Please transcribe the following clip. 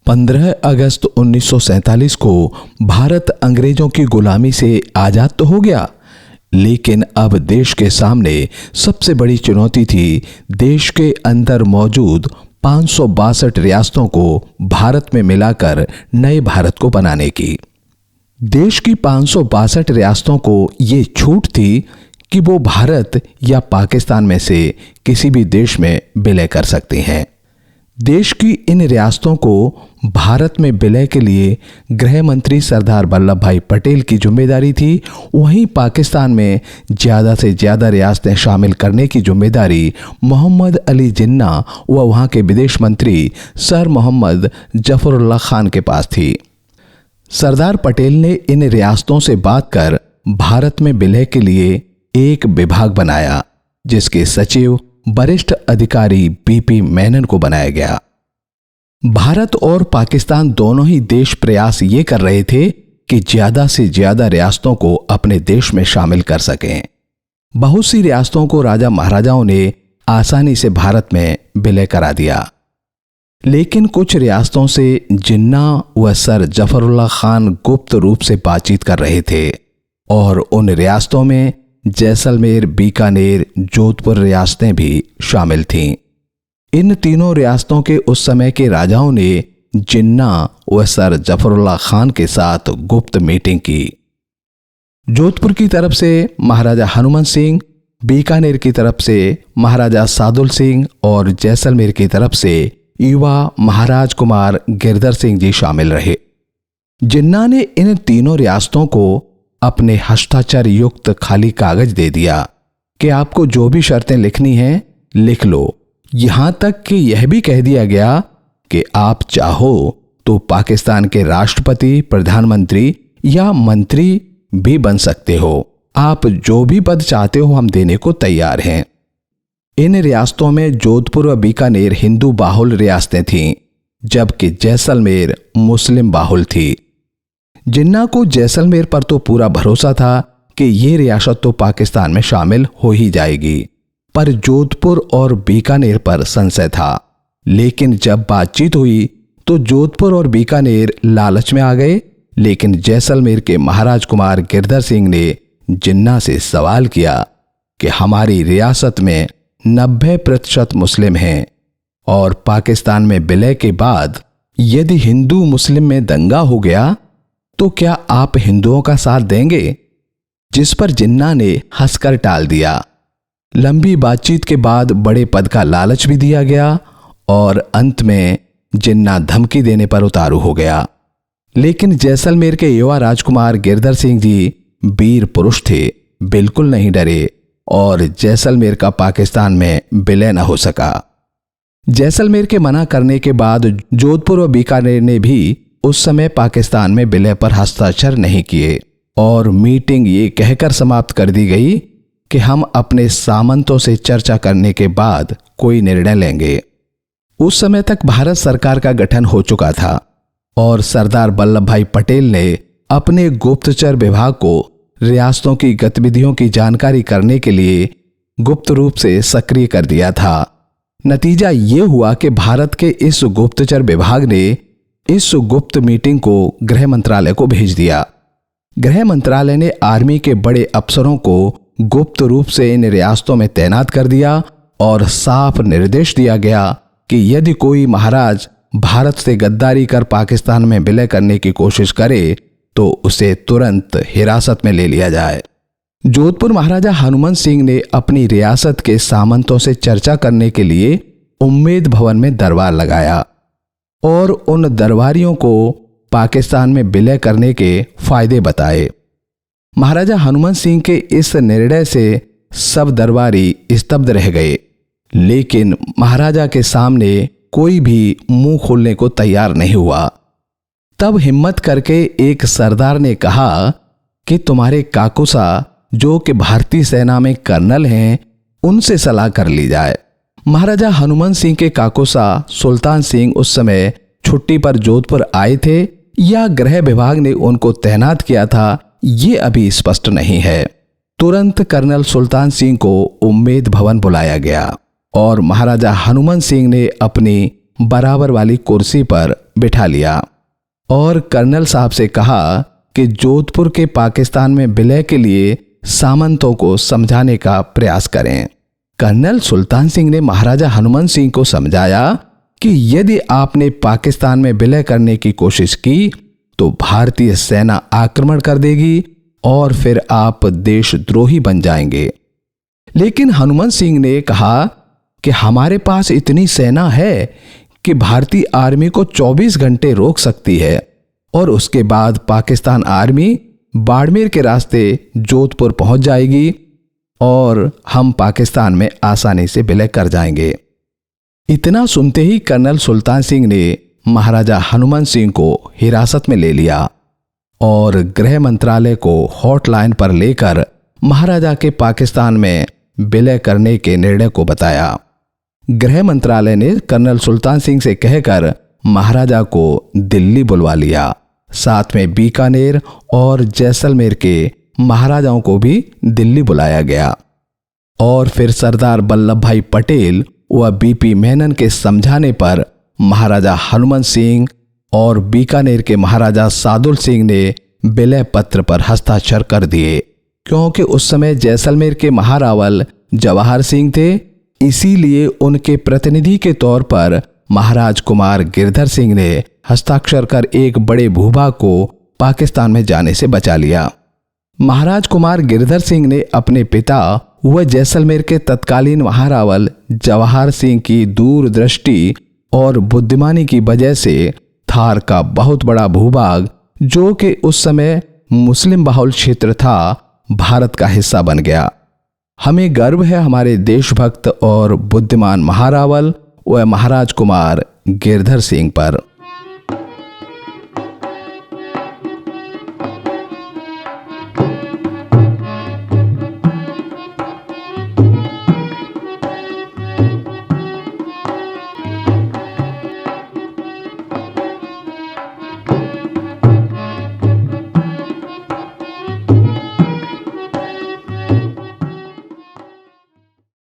15 अगस्त 1947 को भारत अंग्रेजों की गुलामी से आजाद तो हो गया, लेकिन अब देश के सामने सबसे बड़ी चुनौती थी देश के अंदर मौजूद 562 रियासतों को भारत में मिलाकर नए भारत को बनाने की। देश की 562 रियासतों को ये छूट थी कि वो भारत या पाकिस्तान में से किसी भी देश में विलय कर सकती हैं। देश की इन रियासतों को भारत में विलय के लिए गृह मंत्री सरदार वल्लभ भाई पटेल की जिम्मेदारी थी। वहीं पाकिस्तान में ज़्यादा से ज़्यादा रियासतें शामिल करने की जिम्मेदारी मोहम्मद अली जिन्ना व वहाँ के विदेश मंत्री सर मोहम्मद जफरुल्लाह खान के पास थी। सरदार पटेल ने इन रियासतों से बात कर भारत में विलय के लिए एक विभाग बनाया, जिसके सचिव वरिष्ठ अधिकारी बीपी मेनन को बनाया गया। भारत और पाकिस्तान दोनों ही देश प्रयास ये कर रहे थे कि ज्यादा से ज्यादा रियासतों को अपने देश में शामिल कर सकें। बहुत सी रियासतों को राजा महाराजाओं ने आसानी से भारत में विलय करा दिया, लेकिन कुछ रियासतों से जिन्ना व सर जफरुल्लाह खान गुप्त रूप से बातचीत कर रहे थे और उन रियासतों में जैसलमेर, बीकानेर, जोधपुर रियासतें भी शामिल थीं। इन तीनों रियासतों के उस समय के राजाओं ने जिन्ना व सर जफरुल्लाह खान के साथ गुप्त मीटिंग की। जोधपुर की तरफ से महाराजा हनुमंत सिंह, बीकानेर की तरफ से महाराजा सादुल सिंह और जैसलमेर की तरफ से युवा महाराज कुमार गिरधर सिंह जी शामिल रहे। जिन्ना ने इन तीनों रियासतों को अपने हस्ताक्षर युक्त खाली कागज दे दिया कि आपको जो भी शर्तें लिखनी हैं लिख लो। यहां तक कि यह भी कह दिया गया कि आप चाहो तो पाकिस्तान के राष्ट्रपति, प्रधानमंत्री या मंत्री भी बन सकते हो। आप जो भी पद चाहते हो हम देने को तैयार हैं। इन रियासतों में जोधपुर व बीकानेर हिंदू बाहुल रियासतें थीं, जबकि जैसलमेर मुस्लिम बाहुल थी। जिन्ना को जैसलमेर पर तो पूरा भरोसा था कि ये रियासत तो पाकिस्तान में शामिल हो ही जाएगी, पर जोधपुर और बीकानेर पर संशय था। लेकिन जब बातचीत हुई तो जोधपुर और बीकानेर लालच में आ गए, लेकिन जैसलमेर के महाराज कुमार गिरधर सिंह ने जिन्ना से सवाल किया कि हमारी रियासत में 90% मुस्लिम हैं और पाकिस्तान में विलय के बाद यदि हिंदू मुस्लिम में दंगा हो गया तो क्या आप हिंदुओं का साथ देंगे? जिस पर जिन्ना ने हंसकर टाल दिया। लंबी बातचीत के बाद बड़े पद का लालच भी दिया गया और अंत में जिन्ना धमकी देने पर उतारू हो गया। लेकिन जैसलमेर के युवा राजकुमार गिरधर सिंह जी वीर पुरुष थे, बिल्कुल नहीं डरे और जैसलमेर का पाकिस्तान में विलय न हो सका। जैसलमेर के मना करने के बाद जोधपुर व बीकानेर ने भी उस समय पाकिस्तान में विलय पर हस्ताक्षर नहीं किए और मीटिंग ये कहकर समाप्त कर दी गई कि हम अपने सामंतों से चर्चा करने के बाद कोई निर्णय लेंगे। उस समय तक भारत सरकार का गठन हो चुका था और सरदार वल्लभ भाई पटेल ने अपने गुप्तचर विभाग को रियासतों की गतिविधियों की जानकारी करने के लिए गुप्त रूप से सक्रिय कर दिया था। नतीजा ये हुआ कि भारत के इस गुप्तचर विभाग ने इस गुप्त मीटिंग को गृह मंत्रालय को भेज दिया। गृह मंत्रालय ने आर्मी के बड़े अफसरों को गुप्त रूप से इन रियासतों में तैनात कर दिया और साफ निर्देश दिया गया कि यदि कोई महाराज भारत से गद्दारी कर पाकिस्तान में विलय करने की कोशिश करे तो उसे तुरंत हिरासत में ले लिया जाए। जोधपुर महाराजा हनुमंत सिंह ने अपनी रियासत के सामंतों से चर्चा करने के लिए उम्मेद भवन में दरबार लगाया और उन दरबारियों को पाकिस्तान में विलय करने के फायदे बताए। महाराजा हनुमंत सिंह के इस निर्णय से सब दरबारी स्तब्ध रह गए, लेकिन महाराजा के सामने कोई भी मुंह खोलने को तैयार नहीं हुआ। तब हिम्मत करके एक सरदार ने कहा कि तुम्हारे काकुसा जो कि भारतीय सेना में कर्नल हैं, उनसे सलाह कर ली जाए। महाराजा हनुमंत सिंह के काकुसा सुल्तान सिंह उस समय छुट्टी पर जोधपुर आए थे, या गृह विभाग ने उनको तैनात किया था, ये अभी स्पष्ट नहीं है। तुरंत कर्नल सुल्तान सिंह को उम्मेद भवन बुलाया गया और महाराजा हनुमान सिंह ने अपनी बराबर वाली कुर्सी पर बिठा लिया और कर्नल साहब से कहा कि जोधपुर के पाकिस्तान में विलय के लिए सामंतों को समझाने का प्रयास करें। कर्नल सुल्तान सिंह ने महाराजा हनुमान सिंह को समझाया कि यदि आपने पाकिस्तान में विलय करने की कोशिश की तो भारतीय सेना आक्रमण कर देगी और फिर आप देशद्रोही बन जाएंगे। लेकिन हनुमान सिंह ने कहा कि हमारे पास इतनी सेना है कि भारतीय आर्मी को 24 घंटे रोक सकती है और उसके बाद पाकिस्तान आर्मी बाड़मेर के रास्ते जोधपुर पहुंच जाएगी और हम पाकिस्तान में आसानी से विलय कर जाएंगे। इतना सुनते ही कर्नल सुल्तान सिंह ने महाराजा हनुमान सिंह को हिरासत में ले लिया और गृह मंत्रालय को हॉटलाइन पर लेकर महाराजा के पाकिस्तान में विलय करने के निर्णय को बताया। गृह मंत्रालय ने कर्नल सुल्तान सिंह से कहकर महाराजा को दिल्ली बुलवा लिया। साथ में बीकानेर और जैसलमेर के महाराजाओं को भी दिल्ली बुलाया गया और फिर सरदार वल्लभ भाई पटेल व बीपी मेनन के समझाने पर महाराजा हनुमान सिंह और बीकानेर के महाराजा सादुल सिंह ने विलय पत्र पर हस्ताक्षर कर दिए। क्योंकि उस समय जैसलमेर के महारावल जवाहर सिंह थे, इसीलिए उनके प्रतिनिधि के तौर पर महाराज कुमार गिरधर सिंह ने हस्ताक्षर कर एक बड़े भूभाग को पाकिस्तान में जाने से बचा लिया। महाराज कुमार गिरधर सिंह ने अपने पिता व जैसलमेर के तत्कालीन महारावल जवाहर सिंह की दूरदृष्टि और बुद्धिमानी की वजह से थार का बहुत बड़ा भूभाग, जो कि उस समय मुस्लिम बहुल क्षेत्र था, भारत का हिस्सा बन गया। हमें गर्व है हमारे देशभक्त और बुद्धिमान महारावल व महाराज कुमार गिरधर सिंह पर।